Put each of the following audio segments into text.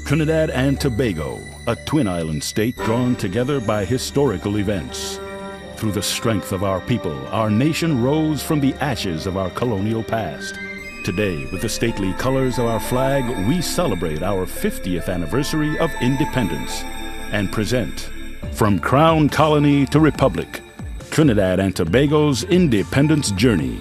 Trinidad and Tobago, a twin island state drawn together by historical events. Through the strength of our people, our nation rose from the ashes of our colonial past. Today, with the stately colors of our flag, we celebrate our 50th anniversary of independence and present, from Crown Colony to Republic, Trinidad and Tobago's independence journey.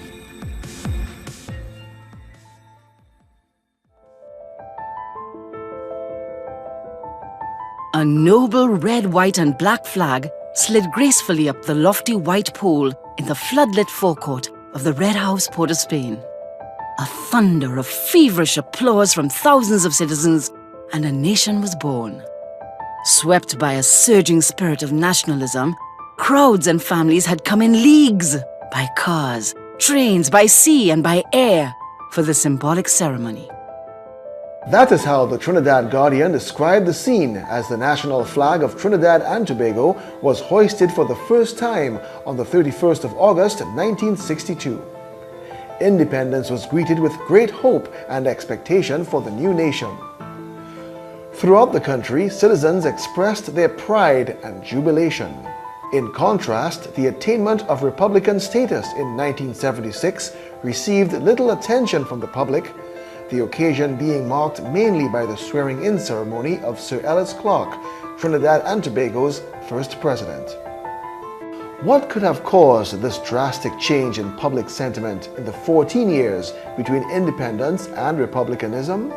A noble red, white and black flag slid gracefully up the lofty white pole in the floodlit forecourt of the Red House, Port of Spain. A thunder of feverish applause from thousands of citizens, and a nation was born. Swept by a surging spirit of nationalism, crowds and families had come in leagues, by cars, trains, by sea and by air, for the symbolic ceremony. That is how the Trinidad Guardian described the scene as the national flag of Trinidad and Tobago was hoisted for the first time on the 31st of August 1962. Independence was greeted with great hope and expectation for the new nation. Throughout the country, citizens expressed their pride and jubilation. In contrast, the attainment of Republican status in 1976 received little attention from the public, the occasion being marked mainly by the swearing-in ceremony of Sir Ellis Clarke, Trinidad and Tobago's first president. What could have caused this drastic change in public sentiment in the 14 years between independence and republicanism?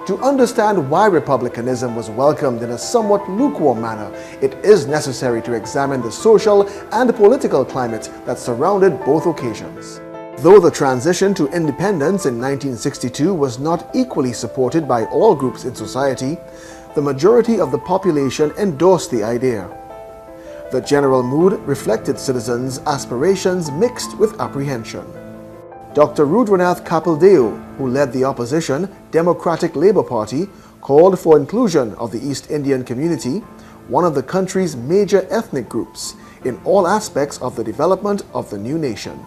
To understand why republicanism was welcomed in a somewhat lukewarm manner, it is necessary to examine the social and political climate that surrounded both occasions. Though the transition to independence in 1962 was not equally supported by all groups in society, the majority of the population endorsed the idea. The general mood reflected citizens' aspirations mixed with apprehension. Dr. Rudranath Kapildeo, who led the opposition Democratic Labour Party, called for inclusion of the East Indian community, one of the country's major ethnic groups, in all aspects of the development of the new nation.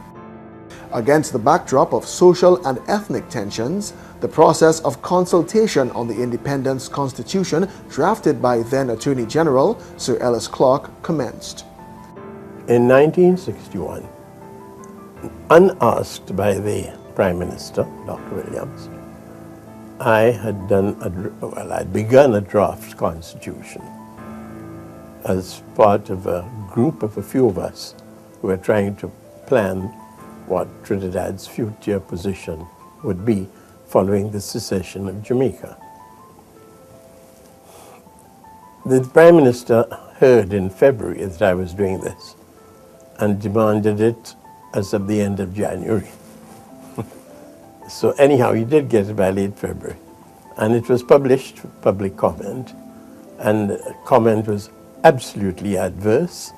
Against the backdrop of social and ethnic tensions, the process of consultation on the Independence Constitution drafted by then Attorney General Sir Ellis Clarke commenced. In 1961, unasked by the Prime Minister, Dr. Williams, I'd begun a draft constitution as part of a group of a few of us who were trying to plan what Trinidad's future position would be following the secession of Jamaica. The Prime Minister heard in February that I was doing this and demanded it as of the end of January. So anyhow, he did get it by late February. And it was published for public comment, and the comment was absolutely adverse.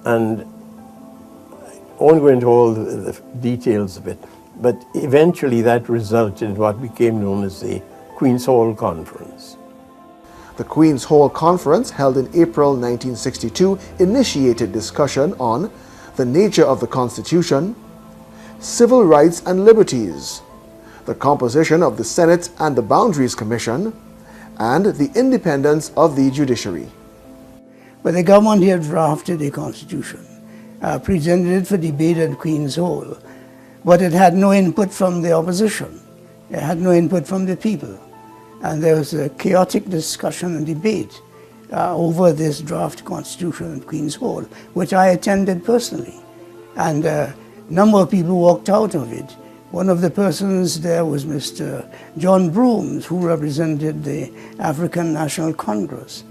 And I won't go into all the details of it, but eventually that resulted in what became known as the Queen's Hall Conference. The Queen's Hall Conference, held in April 1962, initiated discussion on the nature of the Constitution, civil rights and liberties, the composition of the Senate and the Boundaries Commission, and the independence of the judiciary. But the government here drafted a constitution, presented it for debate at Queen's Hall, but it had no input from the opposition. It had no input from the people. And there was a chaotic discussion and debate over this draft constitution at Queen's Hall, which I attended personally. And a number of people walked out of it. One of the persons there was Mr. John Brooms, who represented the African National Congress.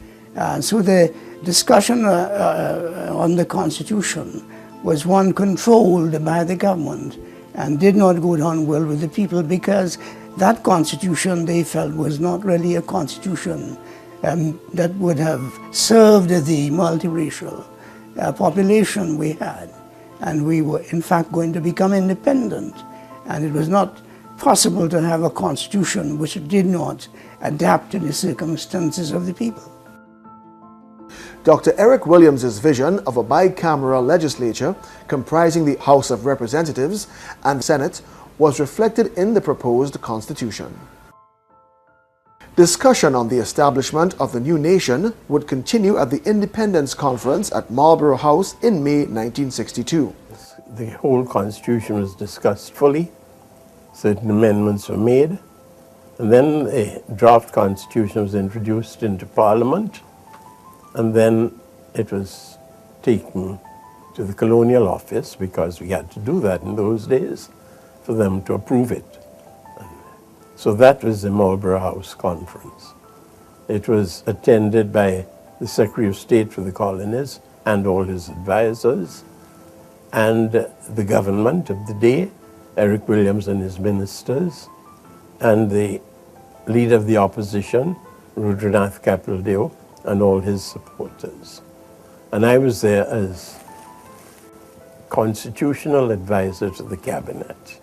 So the discussion on the Constitution was one controlled by the government and did not go down well with the people, because that Constitution, they felt, was not really a Constitution that would have served the multiracial population we had. And we were, in fact, going to become independent. And it was not possible to have a Constitution which did not adapt to the circumstances of the people. Dr. Eric Williams' vision of a bicameral legislature comprising the House of Representatives and Senate was reflected in the proposed Constitution. Discussion on the establishment of the new nation would continue at the Independence Conference at Marlborough House in May 1962. The whole constitution was discussed fully. Certain amendments were made. And then a draft constitution was introduced into Parliament. And then it was taken to the Colonial Office, because we had to do that in those days, for them to approve it. So that was the Marlborough House Conference. It was attended by the Secretary of State for the Colonies and all his advisors, and the government of the day, Eric Williams and his ministers, and the leader of the opposition, Rudranath Kapildeo, and all his supporters. And I was there as constitutional advisor to the cabinet.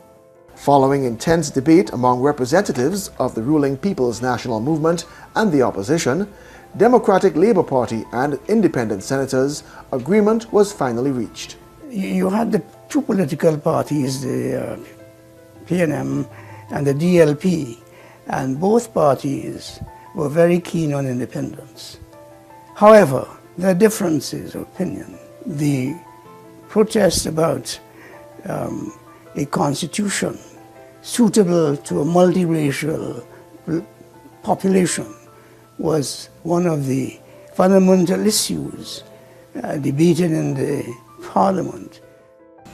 Following intense debate among representatives of the ruling People's National Movement and the opposition, Democratic Labour Party and independent senators, agreement was finally reached. You had the two political parties, the PNM and the DLP, and both parties were very keen on independence. However, there are differences of opinion. The protest about a constitution suitable to a multiracial population was one of the fundamental issues debated in the Parliament.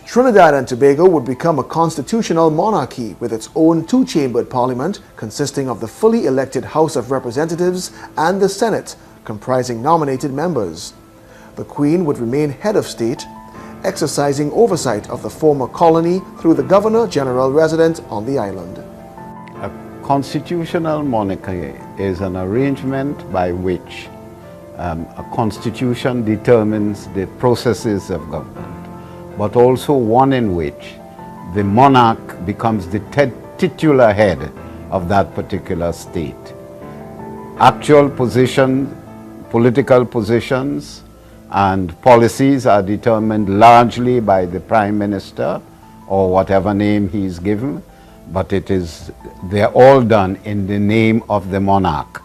Trinidad and Tobago would become a constitutional monarchy with its own two-chambered parliament consisting of the fully elected House of Representatives and the Senate, comprising nominated members. The Queen would remain head of state, exercising oversight of the former colony through the Governor-General resident on the island. A constitutional monarchy is an arrangement by which a constitution determines the processes of government, but also one in which the monarch becomes the titular head of that particular state. Actual position, political positions, and policies are determined largely by the Prime Minister or whatever name he is given, but they're all done in the name of the monarch.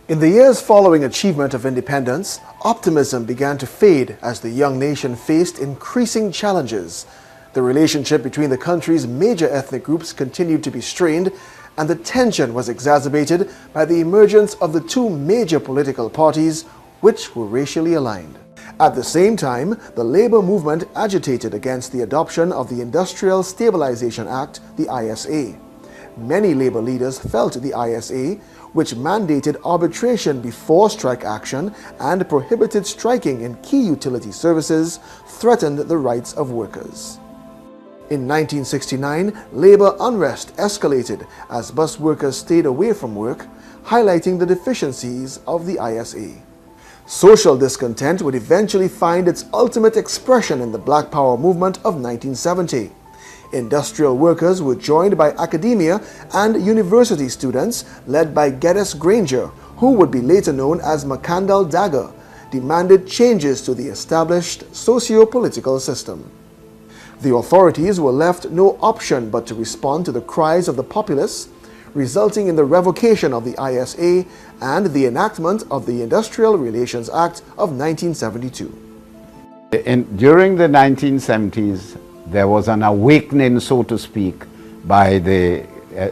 In the years following achievement of independence, optimism began to fade as the young nation faced increasing challenges. The relationship between the country's major ethnic groups continued to be strained, and the tension was exacerbated by the emergence of the two major political parties, which were racially aligned. At the same time, the labor movement agitated against the adoption of the Industrial Stabilization Act, the ISA. Many labor leaders felt the ISA, which mandated arbitration before strike action and prohibited striking in key utility services, threatened the rights of workers. In 1969, labor unrest escalated as bus workers stayed away from work, highlighting the deficiencies of the ISA. Social discontent would eventually find its ultimate expression in the Black Power movement of 1970. Industrial workers were joined by academia and university students led by Geddes Granger, who would be later known as Macandal Dagger, demanded changes to the established socio-political system. The authorities were left no option but to respond to the cries of the populace, resulting in the revocation of the ISA and the enactment of the Industrial Relations Act of 1972. During the 1970s, there was an awakening, so to speak, by the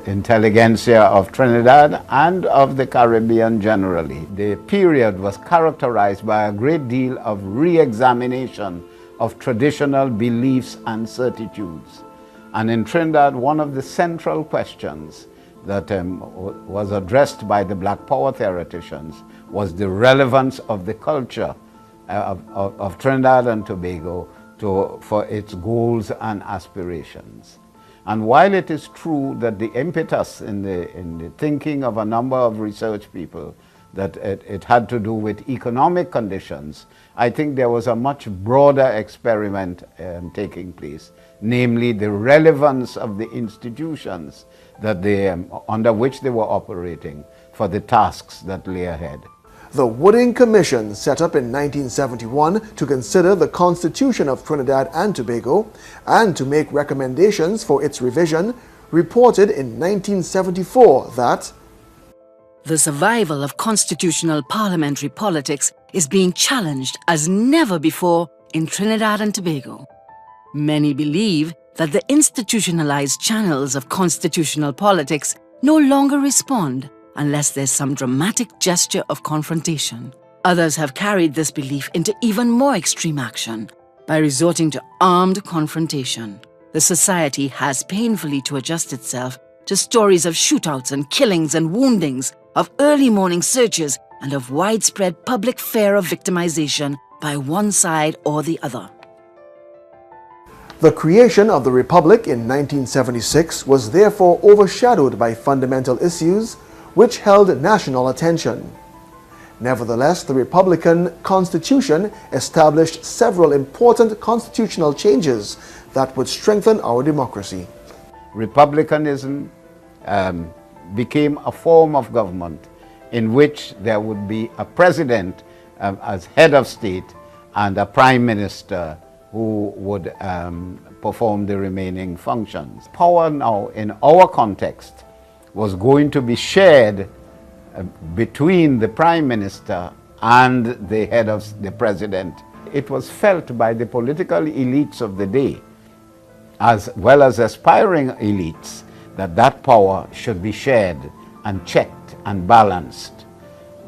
intelligentsia of Trinidad and of the Caribbean generally. The period was characterized by a great deal of re-examination of traditional beliefs and certitudes. And in Trinidad, one of the central questions that was addressed by the Black Power theoreticians was the relevance of the culture of Trinidad and Tobago for its goals and aspirations. And while it is true that the impetus in the thinking of a number of research people that it had to do with economic conditions, I think there was a much broader experiment taking place, namely the relevance of the institutions that under which they were operating for the tasks that lay ahead. The Wooding Commission, set up in 1971 to consider the Constitution of Trinidad and Tobago and to make recommendations for its revision, reported in 1974 that The survival of constitutional parliamentary politics is being challenged as never before in Trinidad and Tobago. Many believe that the institutionalized channels of constitutional politics no longer respond unless there's some dramatic gesture of confrontation. Others have carried this belief into even more extreme action by resorting to armed confrontation. The society has painfully to adjust itself to stories of shootouts and killings and woundings, of early morning searches, and of widespread public fear of victimization by one side or the other. The creation of the Republic in 1976 was therefore overshadowed by fundamental issues which held national attention. Nevertheless, the Republican Constitution established several important constitutional changes that would strengthen our democracy. Republicanism became a form of government in which there would be a president as head of state and a prime minister who would perform the remaining functions. Power now, in our context, was going to be shared between the prime minister and the head of the president. It was felt by the political elites of the day, as well as aspiring elites, that that power should be shared and checked and balanced.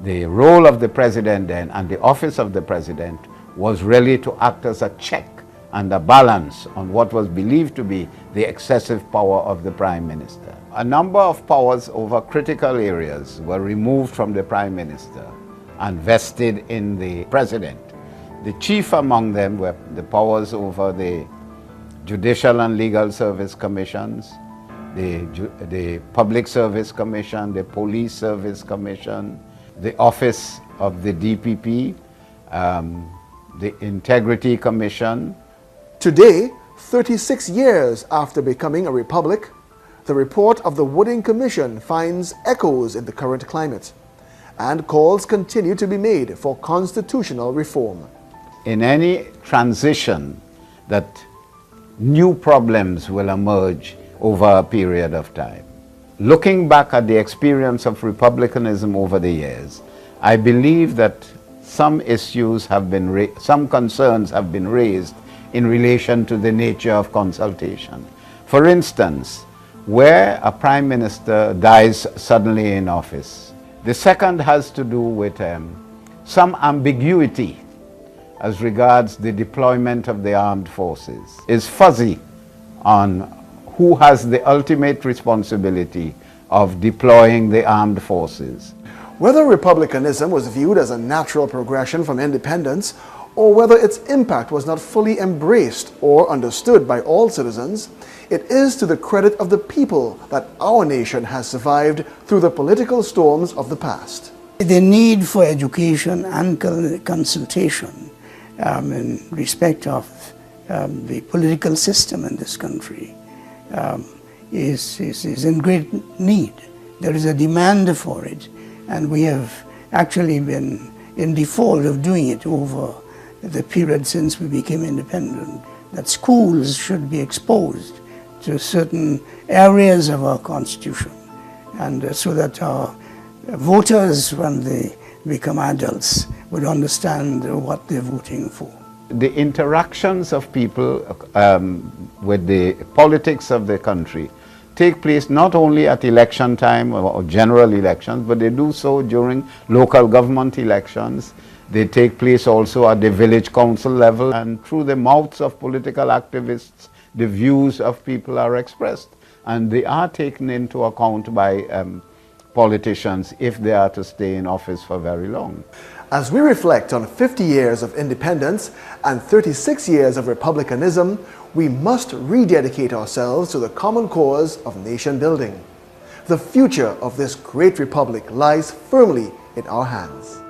The role of the president then and the office of the president was really to act as a check and a balance on what was believed to be the excessive power of the prime minister. A number of powers over critical areas were removed from the prime minister and vested in the president. The chief among them were the powers over the Judicial and Legal Service Commissions, the Public Service Commission, the Police Service Commission, the Office of the DPP, the Integrity Commission. Today, 36 years after becoming a republic, the report of the Wooding Commission finds echoes in the current climate, and calls continue to be made for constitutional reform. In any transition, that new problems will emerge over a period of time. Looking back at the experience of republicanism over the years, I believe that some issues have been some concerns have been raised in relation to the nature of consultation. For instance, where a prime minister dies suddenly in office. The second has to do with some ambiguity as regards the deployment of the armed forces. Is fuzzy on who has the ultimate responsibility of deploying the armed forces. Whether republicanism was viewed as a natural progression from independence, or whether its impact was not fully embraced or understood by all citizens, it is to the credit of the people that our nation has survived through the political storms of the past. The need for education and consultation in respect of the political system in this country is in great need. There is a demand for it, and we have actually been in default of doing it over the period since we became independent. That schools should be exposed to certain areas of our Constitution, and so that our voters, when they become adults, would understand what they're voting for. The interactions of people with the politics of the country take place not only at election time or general elections, but they do so during local government elections. They take place also at the village council level, and through the mouths of political activists, the views of people are expressed, and they are taken into account by politicians if they are to stay in office for very long. As we reflect on 50 years of independence and 36 years of republicanism, we must rededicate ourselves to the common cause of nation building. The future of this great republic lies firmly in our hands.